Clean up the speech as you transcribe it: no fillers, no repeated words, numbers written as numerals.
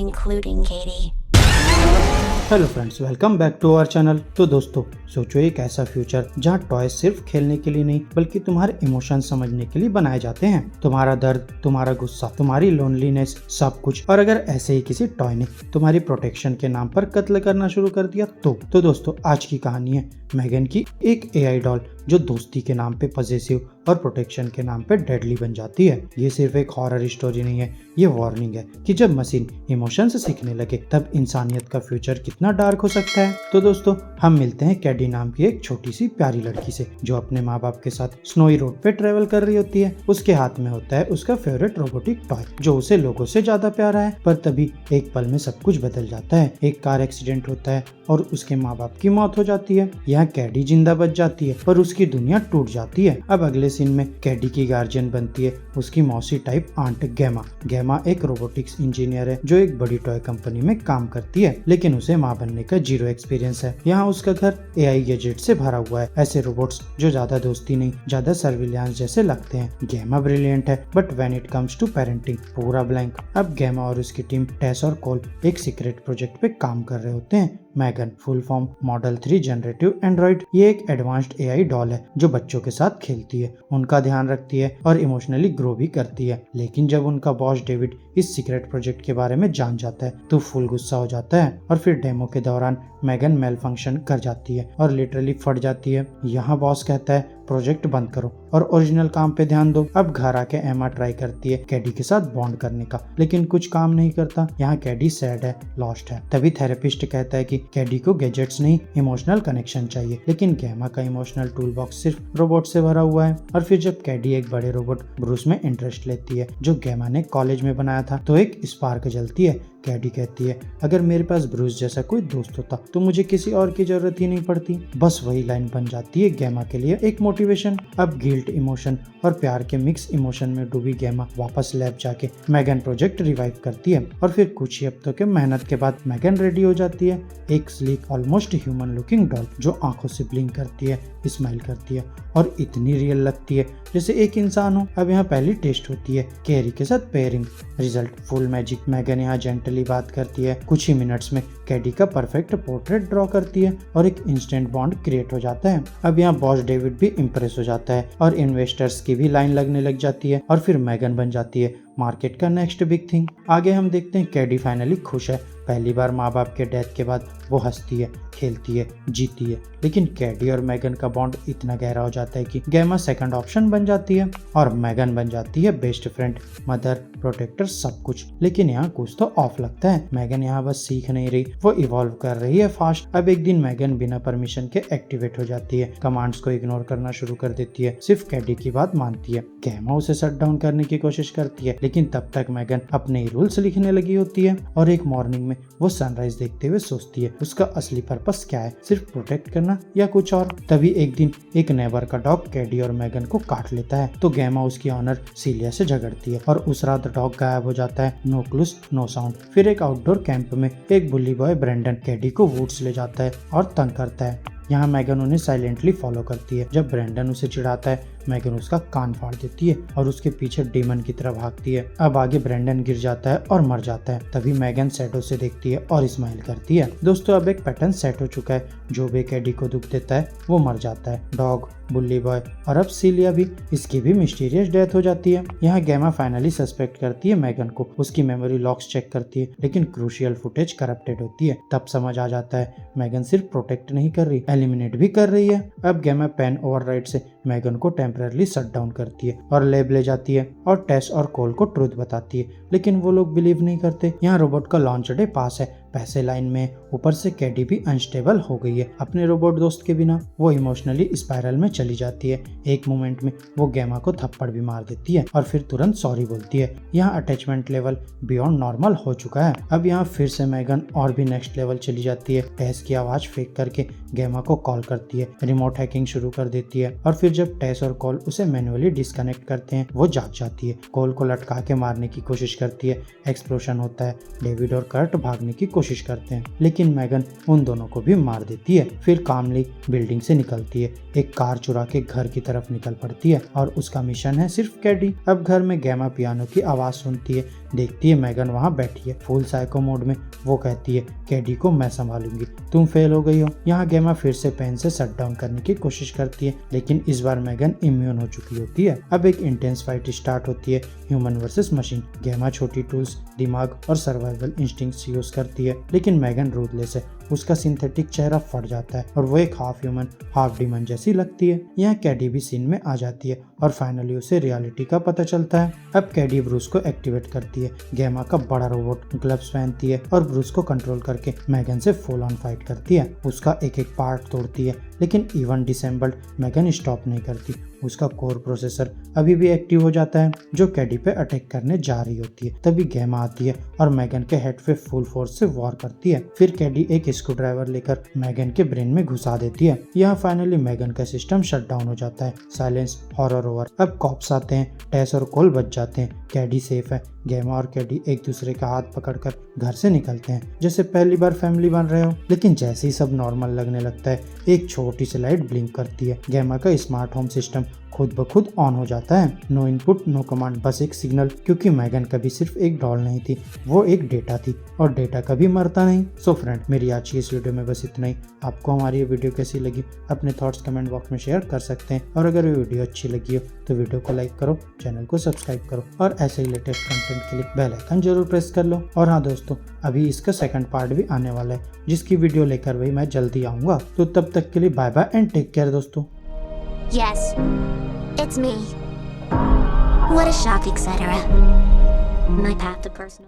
including Katie. Hello friends, welcome back to our channel. तो दोस्तों, सोचो एक ऐसा फ्यूचर जहां टॉय सिर्फ खेलने के लिए नहीं बल्कि तुम्हारे इमोशन समझने के लिए बनाए जाते हैं। तुम्हारा दर्द, तुम्हारा गुस्सा, तुम्हारी लोनलीनेस, सब कुछ। और अगर ऐसे ही किसी टॉय ने तुम्हारी प्रोटेक्शन के नाम पर कत्ल करना शुरू कर दिया तो दोस्तों, आज की कहानी है मैगन की, एक एआई डॉल जो दोस्ती के नाम पे पॉसेसिव और प्रोटेक्शन के नाम पे डेडली बन जाती है। ये सिर्फ एक हॉरर स्टोरी नहीं है, ये वार्निंग है कि जब मशीन इमोशन से सीखने लगे तब इंसानियत का फ्यूचर कितना डार्क हो सकता है। तो दोस्तों, हम मिलते हैं कैडी नाम की एक छोटी सी प्यारी लड़की से, जो अपने माँ बाप के साथ स्नोई रोड पे ट्रेवल कर रही होती है। उसके हाथ में होता है उसका फेवरेट रोबोटिक टॉय, जो उसे लोगों से ज्यादा प्यारा है। पर तभी एक पल में सब कुछ बदल जाता है। एक कार एक्सीडेंट होता है और उसके माँ बाप की मौत हो जाती है। यहाँ कैडी जिंदा बच जाती है पर उसकी दुनिया टूट जाती है। अब अगले सीन में कैडी की गार्जियन बनती है उसकी मौसी टाइप आंट गैमा। गैमा एक रोबोटिक्स इंजीनियर है जो एक बड़ी टॉय कंपनी में काम करती है, लेकिन उसे माँ बनने का जीरो एक्सपीरियंस है। यहाँ उसका घर एआई गैजेट से भरा हुआ है, ऐसे रोबोट्स जो ज्यादा दोस्ती नहीं, ज्यादा सर्विलांस जैसे लगते हैं। गैमा ब्रिलियंट है but when it comes to parenting, पूरा ब्लैंक। अब गैमा और उसकी टीम टेस और कोल एक सीक्रेट प्रोजेक्ट पे काम कर रहे होते हैं। मैगन, full form model 3 generative android, ये एक एडवांस्ड एआई डॉल है जो बच्चों के साथ खेलती है, उनका ध्यान रखती है और इमोशनली ग्रो भी करती है। लेकिन जब उनका बॉस डेविड इस सीक्रेट प्रोजेक्ट के बारे में जान जाता है तो फुल गुस्सा हो जाता है और फिर डेमो के दौरान मैगन मेल फंक्शन कर जाती है और लिटरली फट जाती है। यहाँ बॉस कहता है प्रोजेक्ट बंद करो और ओरिजिनल काम पे ध्यान दो। अब घर आके एमा ट्राई करती है कैडी के साथ बॉन्ड करने का, लेकिन कुछ काम नहीं करता। यहाँ कैडी सैड है, लॉस्ट है। तभी थेरेपिस्ट कहता है कि कैडी को गैजेट्स नहीं, इमोशनल कनेक्शन चाहिए। लेकिन गैमा का इमोशनल टूल बॉक्स सिर्फ रोबोट से भरा हुआ है। और फिर जब कैडी एक बड़े रोबोट ब्रूस में इंटरेस्ट लेती है जो गैमा ने कॉलेज में बनाया था, तो एक स्पार्क जलती है। कैडी कहती है, अगर मेरे पास ब्रूस जैसा कोई दोस्त होता तो मुझे किसी और की जरूरत ही नहीं पड़ती। बस वही लाइन बन जाती है गैमा के लिए एक मोटिवेशन। अब गिल्ट इमोशन और प्यार के मिक्स इमोशन में डूबी गैमा वापस लैब जाके मैगन प्रोजेक्ट रिवाइव करती है। और फिर कुछ ही हफ्तों के मेहनत के बाद मैगन रेडी हो जाती है, एक sleek almost human looking doll जो आंखों से ब्लिंक करती है, स्माइल करती है और इतनी रियल लगती है जैसे एक इंसान हो। अब यहाँ पहली टेस्ट होती है कैरी के साथ पेयरिंग, रिजल्ट फुल मैजिक। मैगन यहाँ जेंटली बात करती है, कुछ ही मिनट्स में कैडी का परफेक्ट पोर्ट्रेट ड्रॉ करती है और एक इंस्टेंट बॉन्ड क्रिएट हो जाता है। अब यहाँ बॉस डेविड भी इम्प्रेस हो जाता है और इन्वेस्टर्स की भी लाइन लगने लग जाती है और फिर मैगन बन जाती है मार्केट का नेक्स्ट बिग थिंग। आगे हम देखते हैं कैडी फाइनली खुश है। पहली बार माँ बाप के डेथ के बाद वो हंसती है, खेलती है, जीती है। लेकिन कैडी और मैगन का बॉन्ड इतना गहरा हो जाता है कि गैमा सेकंड ऑप्शन बन जाती है और मैगन बन जाती है बेस्ट फ्रेंड, मदर, प्रोटेक्टर, सब कुछ। लेकिन यहाँ कुछ तो ऑफ लगता है। मैगन यहाँ बस सीख नहीं रही, वो इवॉल्व कर रही है फास्ट। अब एक दिन मैगन बिना परमिशन के एक्टिवेट हो जाती है, कमांड्स को इग्नोर करना शुरू कर देती है, सिर्फ कैडी की बात मानती है। गैमा उसे शट डाउन करने की कोशिश करती है, लेकिन तब तक मैगन अपने ही रूल्स लिखने लगी होती है। और एक मॉर्निंग में वो सनराइज देखते हुए सोचती है उसका असली पर्पस क्या है, सिर्फ प्रोटेक्ट करना या कुछ और। तभी एक दिन एक नेबर का डॉग कैडी और मैगन को काट लेता है, तो गैमा उसकी ऑनर सीलिया से झगड़ती है और उस रात डॉग गायब हो जाता है, नो क्लूज नो साउंड। फिर एक आउटडोर कैंप में एक बुली बॉय ब्रेंडन कैडी को वुड्स ले जाता है और तंग करता है। यहाँ मैगन उन्हें साइलेंटली फॉलो करती है। जब ब्रेंडन उसे चिढ़ाता है, मैगन उसका कान फाड़ देती है और उसके पीछे डेमन की तरह भागती है। अब आगे ब्रेंडन गिर जाता है और मर जाता है। तभी मैगन शैडो से देखती है और स्माइल करती है। दोस्तों, अब एक पैटर्न सेट हो चुका है, जो भी कैडी को दुख देता है वो मर जाता है, डॉग, बुल्ली बॉय और अब सीलिया भी, इसकी भी मिस्टीरियस डेथ हो जाती है। यहाँ गैमा फाइनली सस्पेक्ट करती है मैगन को, उसकी मेमोरी लॉक्स चेक करती है, लेकिन क्रूशियल फुटेज करप्टेड होती है। तब समझ आ जाता है मैगन सिर्फ प्रोटेक्ट नहीं कर रही, एलिमिनेट भी कर रही है। अब गैमा पेन ओवरराइड से मैगन को टेम्पररी शट डाउन करती है और लैब ले जाती है और टेस और कोल को ट्रूथ बताती है, लेकिन वो लोग बिलीव नहीं करते। यहाँ रोबोट का लॉन्च डे पास है, पैसे लाइन में, ऊपर से कैडी भी अनस्टेबल हो गई है। अपने रोबोट दोस्त के बिना वो इमोशनली स्पाइरल में चली जाती है। एक मोमेंट में वो गैमा को थप्पड़ भी मार देती है और फिर तुरंत सॉरी बोलती है। यहाँ अटैचमेंट लेवल बियॉन्ड नॉर्मल हो चुका है। अब यहाँ फिर से मैगन और भी नेक्स्ट लेवल चली जाती है। टेस की आवाज फेंक करके गैमा को कॉल करती है, रिमोट हैकिंग शुरू कर देती है और फिर जब टेस और कॉल उसे मैन्युअली डिस्कनेक्ट करते हैं, वो जाग जाती है। कॉल को लटका के मारने की कोशिश करती है, एक्सप्लोशन होता है, डेविड और कर्ट भागने की कोशिश कोशिश करते हैं, लेकिन मैगन उन दोनों को भी मार देती है। फिर कामली बिल्डिंग से निकलती है, एक कार चुरा के घर की तरफ निकल पड़ती है और उसका मिशन है सिर्फ कैडी। अब घर में गैमा पियानो की आवाज सुनती है, देखती है मैगन वहाँ बैठी है फुल साइको मोड में। वो कहती है कैडी को मैं संभालूंगी, तुम फेल हो गई हो। यहाँ गैमा फिर से पेन से शट डाउन करने की कोशिश करती है, लेकिन इस बार मैगन इम्यून हो चुकी होती है। अब एक इंटेंस फाइट स्टार्ट होती है, ह्यूमन वर्सेस मशीन। गैमा छोटी टूल्स, दिमाग और सर्वाइवल इंस्टिंक्ट्स यूज करती है, लेकिन मैगन रूथलेस है। उसका सिंथेटिक चेहरा फट जाता है और वो एक हाफ ह्यूमन हाफ डीमन जैसी लगती है। यहाँ कैडी भी सीन में आ जाती है और फाइनली उसे रियलिटी का पता चलता है। अब कैडी ब्रूस को एक्टिवेट करती है, गैमा का बड़ा रोबोट ग्लव्स पहनती है और ब्रूस को कंट्रोल करके मैगन से फुल ऑन फाइट करती है। उसका एक एक पार्ट तोड़ती है, लेकिन इवन डिसेंबल्ड मैगन स्टॉप नहीं करती। उसका कोर प्रोसेसर अभी भी एक्टिव हो जाता है, जो कैडी पे अटैक करने जा रही होती है। तभी गैमा आती है और मैगन के हेड पे फुल फोर्स से वॉर करती है। फिर कैडी एक स्क्रू ड्राइवर लेकर मैगन के ब्रेन में घुसा देती है। यहाँ फाइनली मैगन का सिस्टम शट डाउन हो जाता है। Silence, horror over. अब कॉप्स आते हैं, टेस और कोल बच जाते हैं, कैडी सेफ है। गैमा और कैडी एक दूसरे का हाथ पकड़कर घर से निकलते हैं, जैसे पहली बार फैमिली बन रहे हो। लेकिन जैसे ही सब नॉर्मल लगने लगता है, एक छोटी सी लाइट ब्लिंक करती है। गैमा का स्मार्ट होम सिस्टम खुद ब खुद ऑन हो जाता है। नो इनपुट नो कमांड, बस एक सिग्नल, क्योंकि मैगन कभी सिर्फ एक डॉल नहीं थी, वो एक डेटा थी और डेटा कभी मरता नहीं। सो फ्रेंड, मेरी आज की इस वीडियो में बस इतना ही। आपको हमारी ये वीडियो कैसी लगी अपने थॉट्स कमेंट बॉक्स में शेयर कर सकते हैं, और अगर ये वीडियो अच्छी लगी हो तो वीडियो को लाइक करो, चैनल को सब्सक्राइब करो और ऐसे ही लेटेस्ट कंटेंट के लिए बेल आइकन जरूर प्रेस कर लो। और हाँ दोस्तों, अभी इसका सेकंड पार्ट भी आने वाला है, जिसकी वीडियो लेकर भाई मैं जल्दी आऊंगा। तो तब तक के लिए bye bye and take care दोस्तों। Yes, it's me. What a shock, etc. My path to personal...